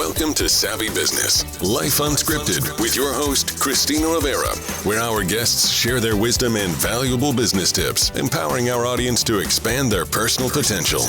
Welcome to Savvy Business, Life Unscripted, with your host, Christina Rivera, where our guests share their wisdom and valuable business tips, empowering our audience to expand their personal potential.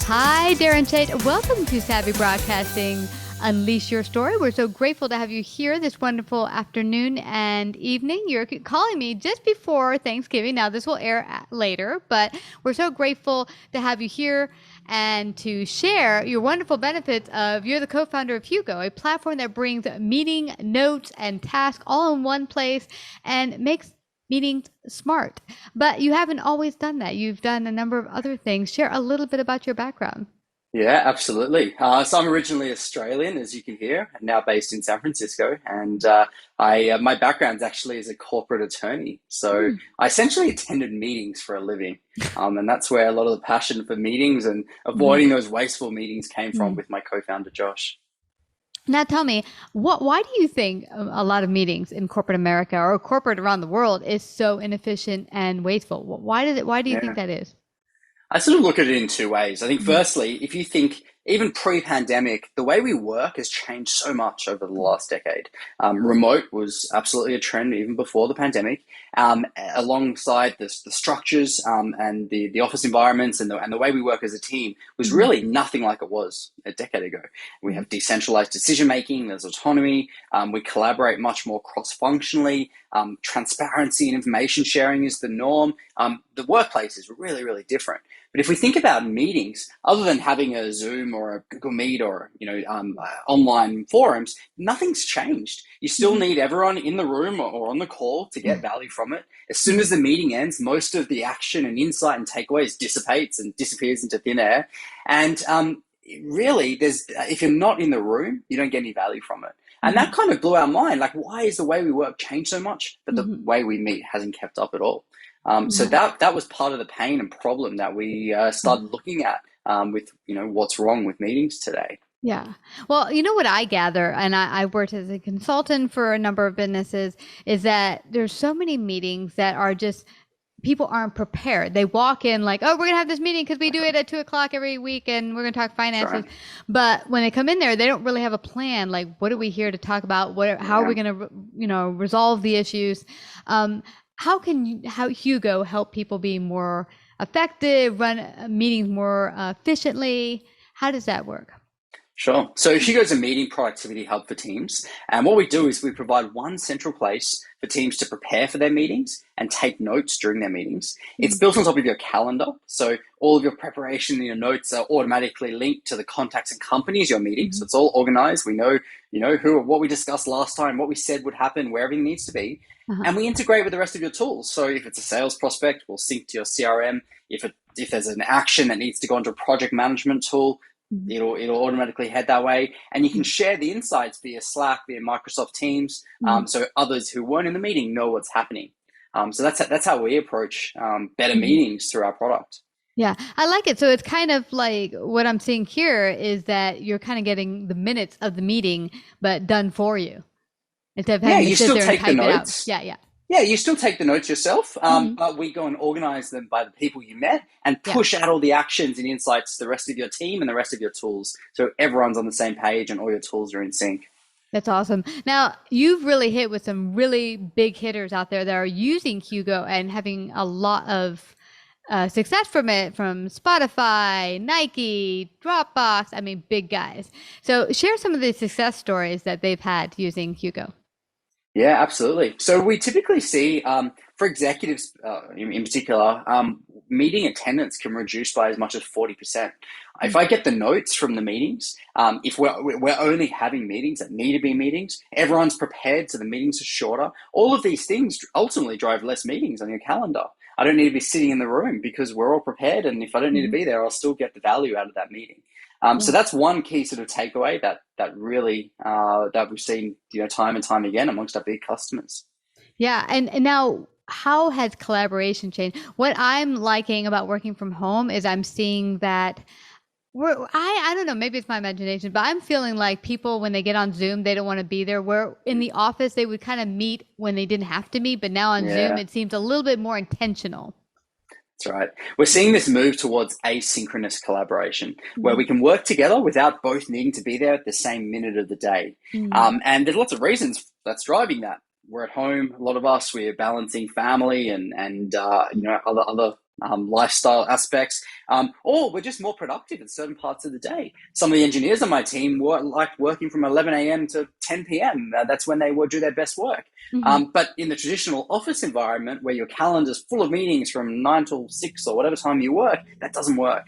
Hi, Darren Chait. Welcome to Savvy Broadcasting. Unleash your story. We're so grateful to have you here this wonderful afternoon and evening. You're calling me just before Thanksgiving. Now, this will air later, but we're so grateful to have you here and to share your wonderful benefits of, you're the co-founder of Hugo, a platform that brings meeting, notes, and tasks all in one place and makes meetings smart. But you haven't always done that. You've done a number of other things. Share a little bit about your background. Yeah, absolutely. So I'm originally Australian, as you can hear, and now based in San Francisco. And my background's actually as a corporate attorney. So I essentially attended meetings for a living. And that's where a lot of the passion for meetings and avoiding those wasteful meetings came from with my co-founder, Josh. Now tell me, why do you think a lot of meetings in corporate America or corporate around the world is so inefficient and wasteful? Why do you think that is? I sort of look at it in two ways. I think firstly, if you think even pre-pandemic, the way we work has changed so much over the last decade. Remote was absolutely a trend even before the pandemic, alongside the structures and the office environments and the way we work as a team was really nothing like it was a decade ago. We have decentralized decision-making, there's autonomy, we collaborate much more cross-functionally, transparency and information sharing is the norm. The workplace is really, really different. But if we think about meetings, other than having a Zoom or a Google Meet or online forums, nothing's changed. You still need everyone in the room or on the call to get value from it. As soon as the meeting ends, most of the action and insight and takeaways dissipates and disappears into thin air. And really, if you're not in the room, you don't get any value from it. And that kind of blew our mind. Like, why is the way we work changed so much, but the way we meet hasn't kept up at all? So that was part of the pain and problem that we started looking at with what's wrong with meetings today. Yeah. Well, you know what I gather, and I worked as a consultant for a number of businesses, is that there's so many meetings that are just, people aren't prepared. They walk in like, oh, we're going to have this meeting because we do it at 2:00 every week and we're going to talk finances. Right. But when they come in there, they don't really have a plan. Like, what are we here to talk about? How are we going to, resolve the issues? How Hugo help people be more effective, run meetings more efficiently? How does that work? Sure. So Hugo's a meeting productivity hub for teams. And what we do is we provide one central place for teams to prepare for their meetings and take notes during their meetings. It's built on top of your calendar. So all of your preparation and your notes are automatically linked to the contacts and companies you're meeting. So it's all organized. We know, what we discussed last time, what we said would happen, where everything needs to be. And we integrate with the rest of your tools. So if it's a sales prospect, we'll sync to your CRM. If there's an action that needs to go into a project management tool, it'll automatically head that way. And you can share the insights via Slack, via Microsoft Teams, so others who weren't in the meeting know what's happening. So that's how we approach better meetings through our product. Yeah, I like it. So it's kind of like what I'm seeing here is that you're kind of getting the minutes of the meeting, but done for you. Instead of having to sit there and type it out. Yeah, you still take the notes yourself, but we go and organize them by the people you met and push out all the actions and insights to the rest of your team and the rest of your tools. So everyone's on the same page and all your tools are in sync. That's awesome. Now, you've really hit with some really big hitters out there that are using Hugo and having a lot of success from it, from Spotify, Nike, Dropbox, big guys. So share some of the success stories that they've had using Hugo. Yeah, absolutely. So we typically see, for executives in particular, meeting attendance can reduce by as much as 40%. If I get the notes from the meetings, if we're only having meetings that need to be meetings, everyone's prepared so the meetings are shorter. All of these things ultimately drive less meetings on your calendar. I don't need to be sitting in the room because we're all prepared. And if I don't need to be there, I'll still get the value out of that meeting. So that's one key sort of takeaway that really that we've seen time and time again amongst our big customers. Yeah, and now how has collaboration changed? What I'm liking about working from home is I'm seeing that I don't know, maybe it's my imagination, but I'm feeling like people, when they get on Zoom, they don't want to be there. Where in the office, they would kind of meet when they didn't have to meet, but now on Zoom, it seems a little bit more intentional. That's right. We're seeing this move towards asynchronous collaboration, where we Mm-hmm. can work together without both needing to be there at the same minute of the day. And there's lots of reasons that's driving that. We're at home, a lot of us. We're balancing family and other lifestyle aspects, or we're just more productive in certain parts of the day. Some of the engineers on my team like working from 11 a.m. to 10 p.m. That's when they would do their best work. Mm-hmm. But in the traditional office environment where your calendar's full of meetings from 9 till 6 or whatever time you work, that doesn't work.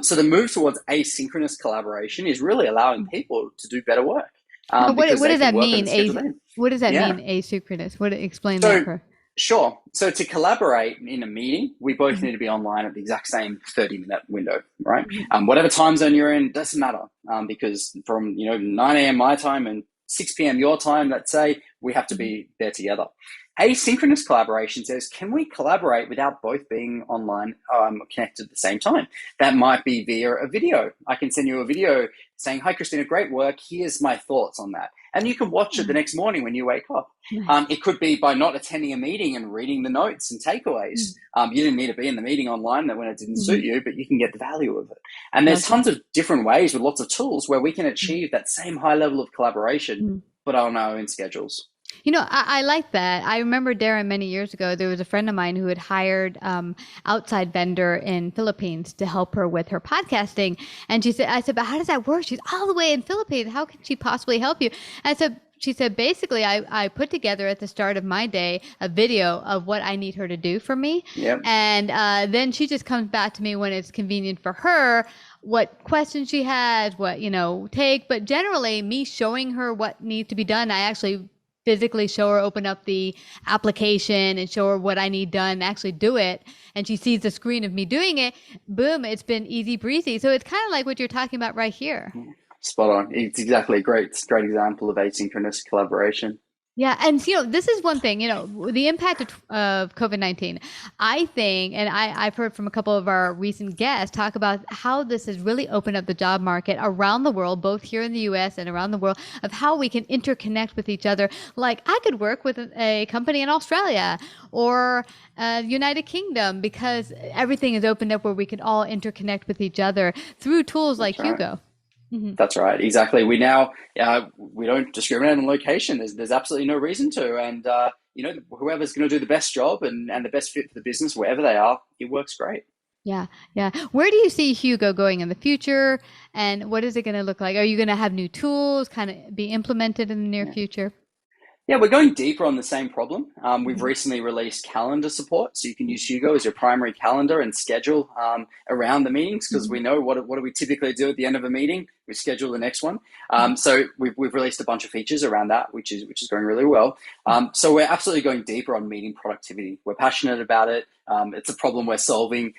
So the move towards asynchronous collaboration is really allowing people to do better work Now, because what they does can that work on mean? the schedule then. What does that Yeah. mean, asynchronous? Explain that So, for? sure. So to collaborate in a meeting, we both need to be online at the exact same 30-minute window, right? Mm-hmm. Whatever time zone you're in, doesn't matter because from 9 a.m. my time and 6 p.m. your time, let's say, we have to be there together. Asynchronous collaboration says, can we collaborate without both being online connected at the same time? That might be via a video. I can send you a video saying, hi, Christina, great work. Here's my thoughts on that. And you can watch it the next morning when you wake up. Nice. It could be by not attending a meeting and reading the notes and takeaways. You didn't need to be in the meeting online when it didn't suit you, but you can get the value of it. And there's tons of different ways with lots of tools where we can achieve that same high level of collaboration, but on our own schedules. I like that. I remember, Darren, many years ago, there was a friend of mine who had hired outside vendor in Philippines to help her with her podcasting. And I said, but how does that work? She's all the way in Philippines. How can she possibly help you? And she said, basically, I put together at the start of my day a video of what I need her to do for me. Yep. And then she just comes back to me when it's convenient for her, what questions she has, what, take. But generally, me showing her what needs to be done, I actually physically show her, open up the application and show her what I need done, actually do it. And she sees the screen of me doing it. Boom, it's been easy breezy. So it's kind of like what you're talking about right here. Spot on. It's exactly a great example of asynchronous collaboration. Yeah. And, this is one thing, the impact of COVID-19, I think, and I've heard from a couple of our recent guests talk about how this has really opened up the job market around the world, both here in the US and around the world, of how we can interconnect with each other. Like I could work with a company in Australia or United Kingdom because everything is opened up where we can all interconnect with each other through tools like Hugo. Mm-hmm. That's right. Exactly. We now, we don't discriminate on location. There's absolutely no reason to. And, whoever's going to do the best job and the best fit for the business, wherever they are, it works great. Yeah. Yeah. Where do you see Hugo going in the future? And what is it going to look like? Are you going to have new tools kind of be implemented in the near future? Yeah, we're going deeper on the same problem. We've recently released calendar support, so you can use Hugo as your primary calendar and schedule around the meetings because we know what do we typically do at the end of a meeting? We schedule the next one. So we've released a bunch of features around that, which is going really well. So we're absolutely going deeper on meeting productivity. We're passionate about it. It's a problem we're solving.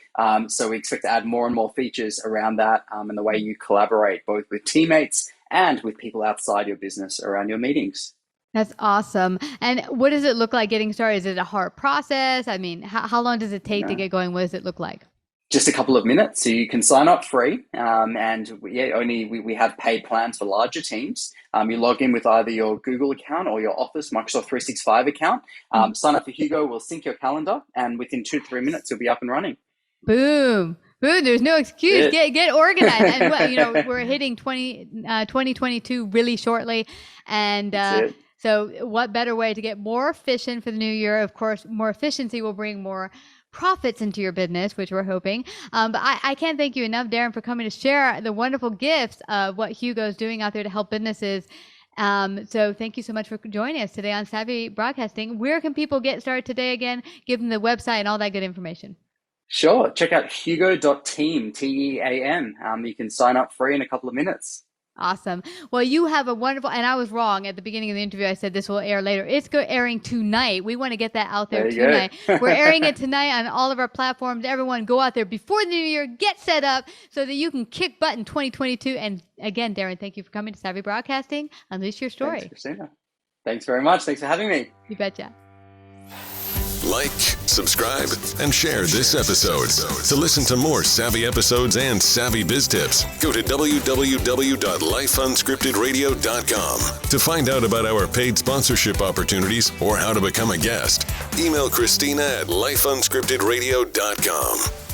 So we expect to add more and more features around that and the way you collaborate both with teammates and with people outside your business around your meetings. That's awesome. And what does it look like getting started? Is it a hard process? I mean, how long does it take to get going? What does it look like? Just a couple of minutes. So you can sign up free. We have paid plans for larger teams. You log in with either your Google account or your Office Microsoft 365 account. Sign up for Hugo. We'll sync your calendar. And within 2 to 3 minutes, you'll be up and running. Boom. Boom. There's no excuse. Get organized. And we're hitting 2022 really shortly. And so what better way to get more efficient for the new year? Of course, more efficiency will bring more profits into your business, which we're hoping. But I can't thank you enough, Darren, for coming to share the wonderful gifts of what Hugo's doing out there to help businesses. So thank you so much for joining us today on Savvy Broadcasting. Where can people get started today again? Give them the website and all that good information. Sure. Check out hugo.team, TEAM. You can sign up free in a couple of minutes. Awesome. Well, you have a wonderful, and I was wrong at the beginning of the interview. I said this will air later. It's airing tonight. We want to get that out there tonight. We're airing it tonight on all of our platforms. Everyone go out there before the new year, get set up so that you can kick butt in 2022. And again, Darren, thank you for coming to Savvy Broadcasting. Unleash your story. Thanks, Christina. Thanks very much. Thanks for having me. You betcha. Like, subscribe, and share this episode. To listen to more savvy episodes and savvy biz tips, go to www.lifeunscriptedradio.com. To find out about our paid sponsorship opportunities or how to become a guest, email Christina at lifeunscriptedradio.com.